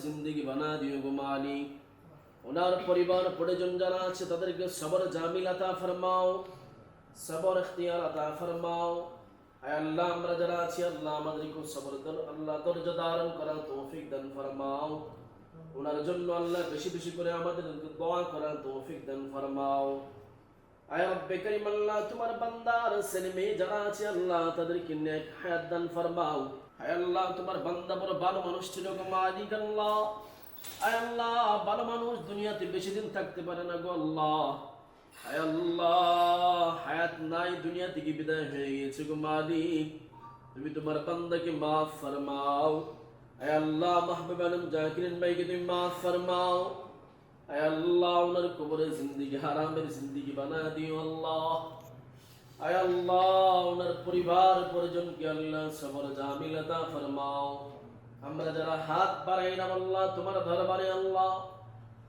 जिंदगी बना दियो गो मालिक ওনার পরিবার পরিজন যারা আছে তাদেরকে সবর জামিল আতা ফরমাও সবর ইখতিয়ার আতা ফরমাও আয় আল্লাহ আমরা যারা আছি আল্লাহ আমাদেরকে সবর দান আল্লাহ ধৈর্য ধারণ করার তৌফিক দান ফরমাও ওনার জন্য আল্লাহ বেশি বেশি করে আমাদেরকে দোয়া করার তৌফিক দান ফরমাও আয় রব্বে করিম আল্লাহ তোমার বান্দার ছেলে মেয়ে যারা আছে আল্লাহ তাদেরকে নেক হায়াত দান ফরমাও আয় আল্লাহ তোমার বান্দা বড় ভালো মানুষ ছিল গো মালিক আল্লাহ আয় আল্লাহ ভালো মানুষ দুনিয়াতে বেশি দিন থাকতে পারে না গো আল্লাহ আয় আল্লাহ হায়াত নাই দুনিয়া থেকে বিদায় হয়ে গেছে গো মালিক তুমি তোমার বান্দাকে মাফ ফরমাও আয় আল্লাহ মাহবুব আলম জাকিরিন ভাইকে তুমি মাফ ফরমাও আয় আল্লাহ ওনার কবরে জিন্দগি হারামের জিন্দগি বানা দিও আল্লাহ আয় আল্লাহ ওনার পরিবার পরিজনকে আল্লাহ সবর জামিল আতা ফরমাও আমরা যারা হাত বাড়াইলাম আল্লাহ তোমার দরবারে আল্লাহ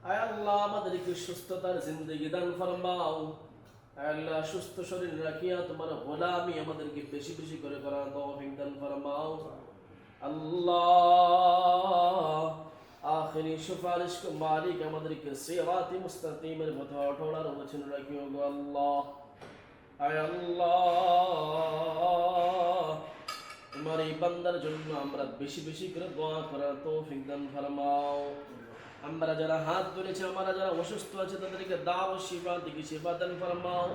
আয় আল্লাহ আমাদেরকে সুস্থতার জিন্দগি দান ফরমাও আয় আল্লাহ সুস্থ শরীর রাখিয়া তোমার গোলামি আমাদেরকে বেশি বেশি করে করার তৌফিক দান ফরমাও আল্লাহ আখিরি সুপারিশ কো মালিক আমাদেরকে সিরাতে মুস্তাকিমের পথে অটল রচন রাখিও গো আল্লাহ আয় আল্লাহ তোমার এই বান্দার জন্য আমরা বেশি বেশি করে দোয়া করার তৌফিক দান ফরমাও আমরা যারা হাত ধরেছে আমরা যারা অসুস্থ আছে তাদেরকে দাও শিফা দিকে শিফা দান ফরমাও